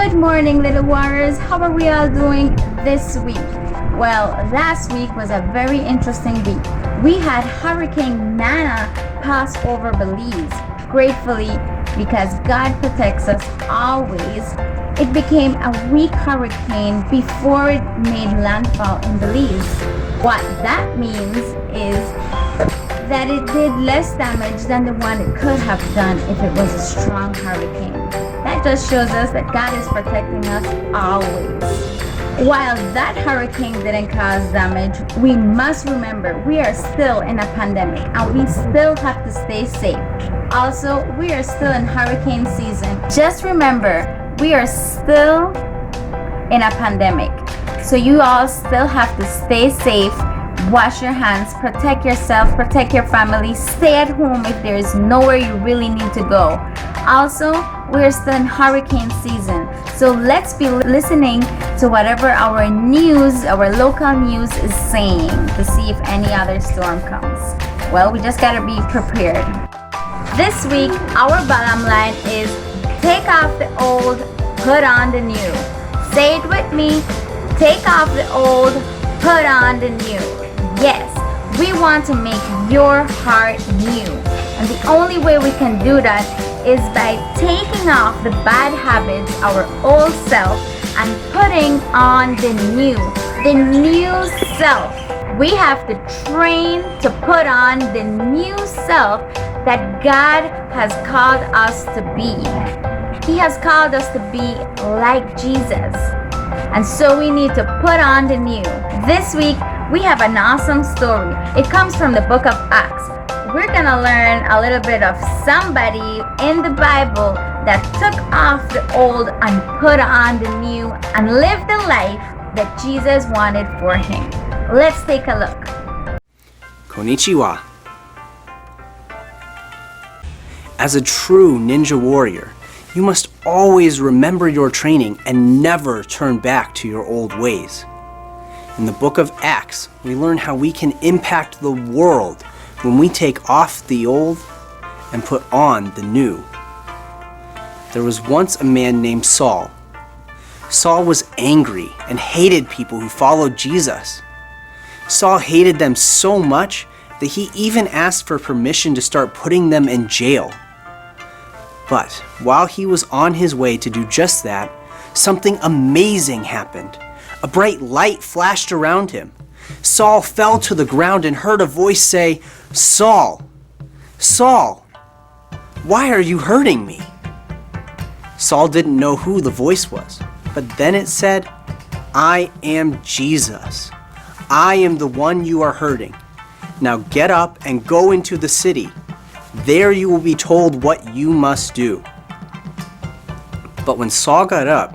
Good morning, little warriors. How are we all doing this week? Well, last week was a very interesting week. We had Hurricane Nana pass over Belize. Gratefully, because God protects us always, it became a weak hurricane before it made landfall in Belize. What that means is that it did less damage than the one it could have done if it was a strong hurricane. That just shows us that God is protecting us always. While that hurricane didn't cause damage, we must remember we are still in a pandemic and we still have to stay safe. Also, we are still in hurricane season. Just remember, we are still in a pandemic. So you all still have to stay safe, wash your hands, protect yourself, protect your family, stay at home if there is nowhere you really need to go. Also, we're still in hurricane season, so let's be listening to whatever our news, our local news is saying to see if any other storm comes. Well, we just gotta be prepared. This week, our bottom line is take off the old, put on the new. Say it with me, take off the old, put on the new. Yes, we want to make your heart new. And the only way we can do that is by taking off the bad habits, our old self, and putting on the new self. We have to train to put on the new self that God has called us to be. He has called us to be like Jesus. And so we need to put on the new. This week, we have an awesome story. It comes from the book of Acts. We're gonna learn a little bit of somebody in the Bible that took off the old and put on the new and lived the life that Jesus wanted for him. Let's take a look. Konnichiwa. As a true ninja warrior, you must always remember your training and never turn back to your old ways. In the book of Acts, we learn how we can impact the world when we take off the old and put on the new. There was once a man named Saul. Saul was angry and hated people who followed Jesus. Saul hated them so much that he even asked for permission to start putting them in jail. But while he was on his way to do just that, something amazing happened. A bright light flashed around him. Saul fell to the ground and heard a voice say, "Saul, Saul, why are you hurting me?" Saul didn't know who the voice was, but then it said, "I am Jesus. I am the one you are hurting. Now get up and go into the city. There you will be told what you must do." But when Saul got up,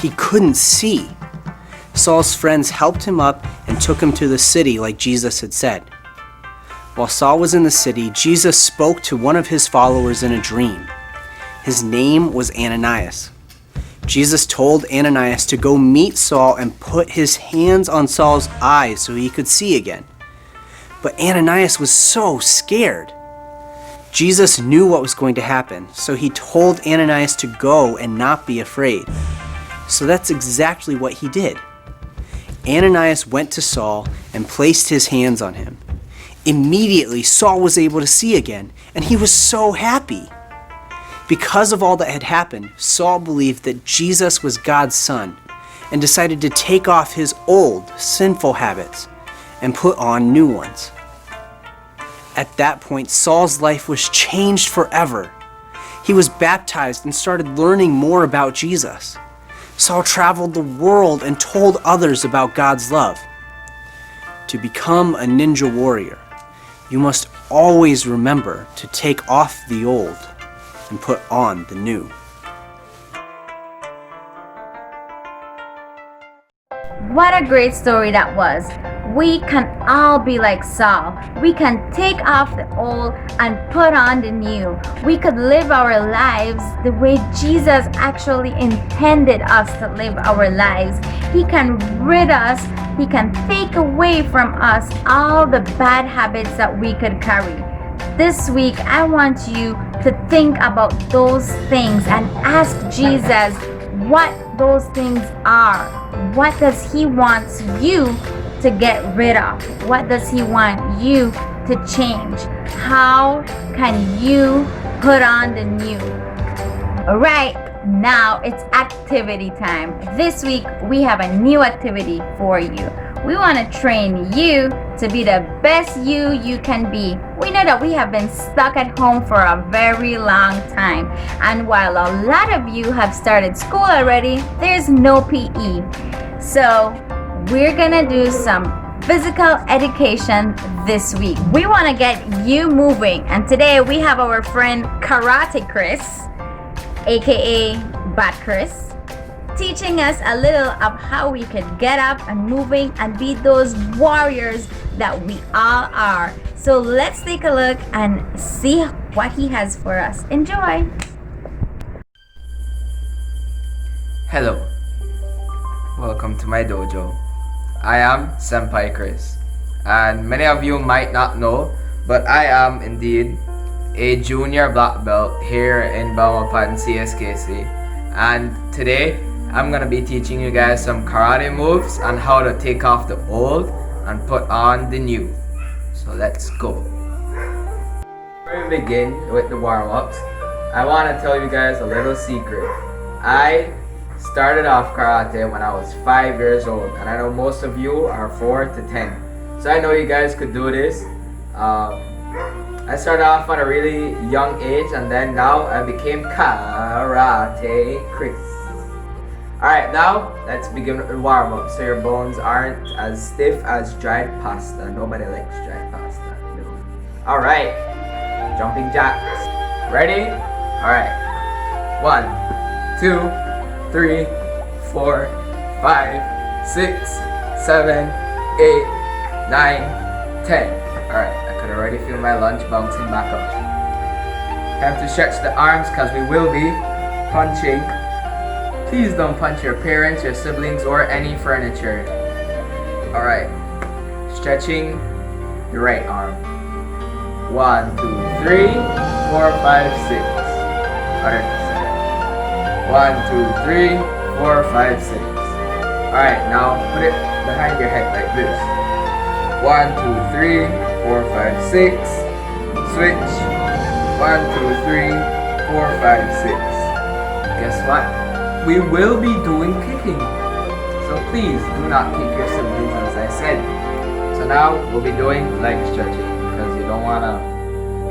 he couldn't see. Saul's friends helped him up and took him to the city like Jesus had said. While Saul was in the city, Jesus spoke to one of his followers in a dream. His name was Ananias. Jesus told Ananias to go meet Saul and put his hands on Saul's eyes so he could see again. But Ananias was so scared. Jesus knew what was going to happen, so he told Ananias to go and not be afraid. So that's exactly what he did. Ananias went to Saul and placed his hands on him. Immediately, Saul was able to see again, and he was so happy. Because of all that had happened, Saul believed that Jesus was God's son and decided to take off his old, sinful habits and put on new ones. At that point, Saul's life was changed forever. He was baptized and started learning more about Jesus. Saul traveled the world and told others about God's love. To become a ninja warrior, you must always remember to take off the old and put on the new. What a great story that was. We can all be like Saul. We can take off the old and put on the new. We could live our lives the way Jesus actually intended us to live our lives. He can rid us, He can take away from us all the bad habits that we could carry. This week, I want you to think about those things and ask Jesus, what those things are. What does he want you to get rid of? What does he want you to change? How can you put on the new? All right, now it's activity time. This week we have a new activity for you. We want to train you to be the best you can be. We know that we have been stuck at home for a very long time. And while a lot of you have started school already, there's no PE. So we're gonna do some physical education this week. We want to get you moving. And today we have our friend Karate Chris, aka Bat Chris, teaching us a little of how we could get up and moving and be those warriors that we all are. So let's take a look and see what he has for us. Enjoy! Hello, welcome to my dojo. I am Senpai Chris, and many of you might not know, but I am indeed a junior black belt here in Belmopan CSKC, and today I'm gonna be teaching you guys some karate moves on how to take off the old and put on the new. So let's go. Before we begin with the warm-ups, I want to tell you guys a little secret. I started off karate when I was 5 years old, and I know most of you are 4 to 10. So I know you guys could do this. I started off at a really young age, and then now I became Karate Chris. Alright, now let's begin with the warm-up so your bones aren't as stiff as dried pasta. Nobody likes dried pasta. No. Alright, jumping jacks. Ready? Alright. 1, 2, 3, 4, 5, 6, 7, 8, 9, 10. Alright, I could already feel my lunch bouncing back up. Time to stretch the arms because we will be punching. Please don't punch your parents, your siblings, or any furniture. Alright, stretching your right arm. 1, 2, 3, 4, 5, 6. Other side. 1, 2, 3, 4, 5, 6. Alright, now put it behind your head like this. 1, 2, 3, 4, 5, 6. Switch. 1, 2, 3, 4, 5, 6. Guess what? We will be doing kicking. So please do not kick your siblings as I said. So now we'll be doing leg stretching because you don't want to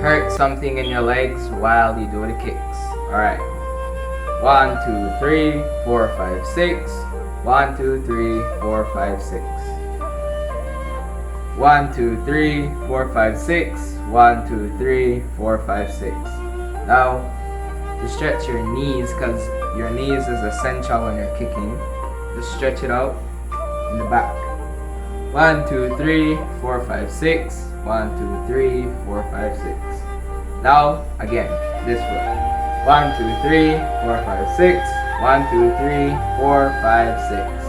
hurt something in your legs while you do the kicks. Alright. 1, 2, 3, 4, 5, 6. 1, 2, 3, 4, 5, 6. 1, 2, 3, 4, 5, 6. 1, 2, 3, 4, 5, 6. Now, to stretch your knees, because your knees is essential when you're kicking. Just stretch it out in the back. 1, 2, 3, 4, 5, 6. 1, 2, 3, 4, 5, 6. Now, again, this way. 1, 2, 3, 4, 5, 6. 1, 2, 3, 4, 5, 6.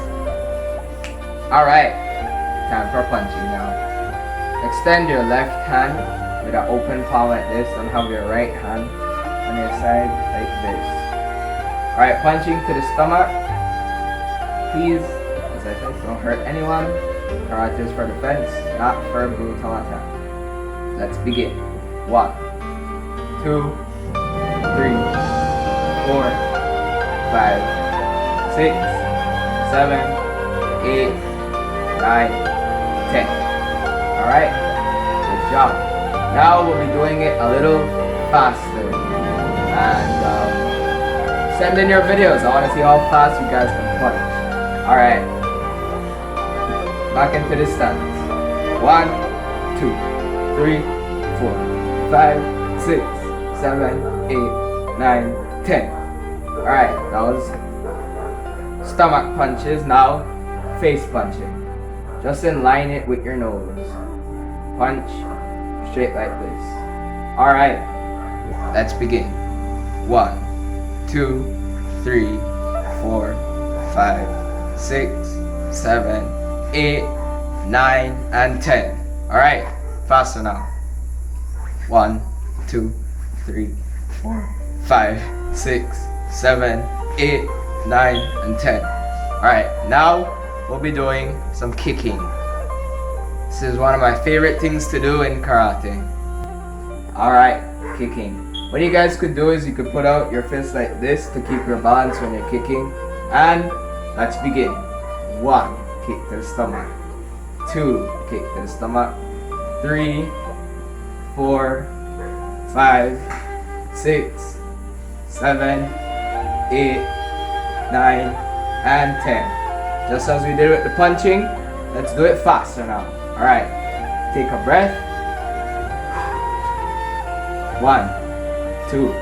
Alright, time for punching now. Extend your left hand with an open palm like this and have your right hand on your side like this. Alright, punching to the stomach. Please, as I said, don't hurt anyone. Karate is for defense, not for brutal attack. Let's begin. 1, 2, 3, 4, 5, 6, 7, 8, 9, 10. Alright, good job. Now we'll be doing it a little faster. And send in your videos. I want to see how fast you guys can punch. Alright. Back into the stance. 1, 2, 3, 4, 5, 6, 7, 8, 9, 10. Alright, that was stomach punches. Now, face punching. Just line it with your nose. Punch straight like this. Alright, let's begin. 1, 2, 3, 4, 5, 6, 7, 8, 9, and 10. Alright, faster now. 1, 2, 3, 4, 5, 6, 7, 8, 9, and 10. Alright, now we'll be doing some kicking. This is one of my favorite things to do in karate. Alright, kicking. What you guys could do is you could put out your fist like this to keep your balance when you're kicking. And let's begin. 1, kick to the stomach. 2, kick to the stomach. 3, 4, 5, 6, 7, 8, 9, and 10. Just as we did with the punching, let's do it faster now. Alright, take a breath. 1, 2,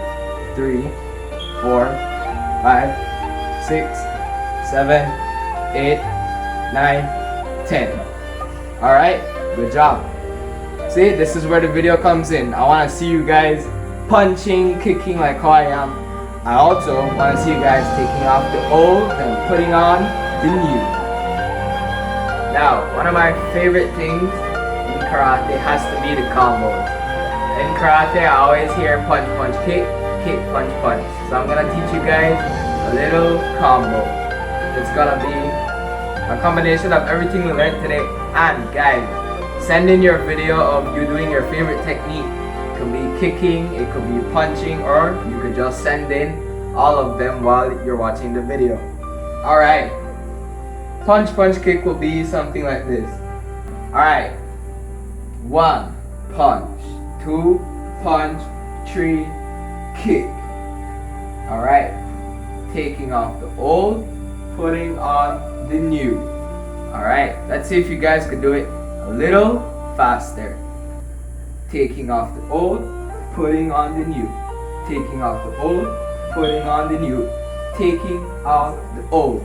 3, 4, 5, 6, 7, 8, 9, 10. Alright, good job. See, this is where the video comes in. I want to see you guys punching, kicking like how I am. I also want to see you guys taking off the old and putting on the new. Now, one of my favorite things in karate has to be the combos. In karate, I always hear punch, punch, kick, kick, punch, punch. So I'm gonna teach you guys a little combo. It's gonna be a combination of everything we learned today. And guys, send in your video of you doing your favorite technique. It could be kicking, it could be punching, or you could just send in all of them while you're watching the video. Alright, punch, punch, kick will be something like this. Alright, 1, punch, 2, punch, 3, kick. Alright, taking off the old, putting on the new. Alright, let's see if you guys could do it a little faster. Taking off the old, putting on the new. Taking off the old, putting on the new. Taking off the old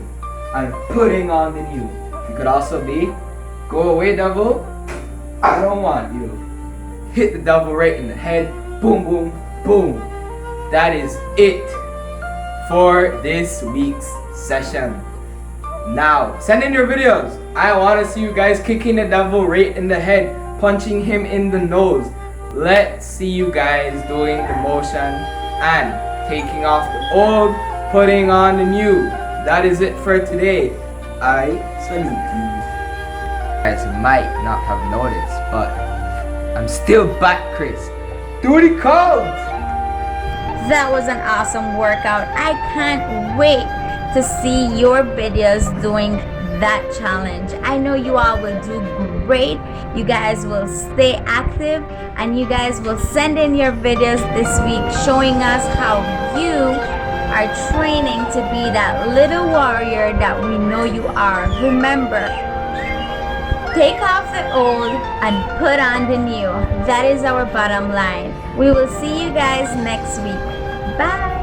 and putting on the new. It could also be, go away devil, I don't want you. Hit the devil right in the head, boom, boom, boom. That is it for this week's session. Now, send in your videos. I want to see you guys kicking the devil right in the head, punching him in the nose. Let's see you guys doing the motion and taking off the old, putting on the new. That is it for today. I salute you. You guys might not have noticed, but I'm still back, Chris. Do the count! That was an awesome workout. I can't wait to see your videos doing that challenge. I know you all will do great. You guys will stay active and you guys will send in your videos this week showing us how you are training to be that little warrior that we know you are. Remember, take off the old and put on the new. That is our bottom line. We will see you guys next week. Bye.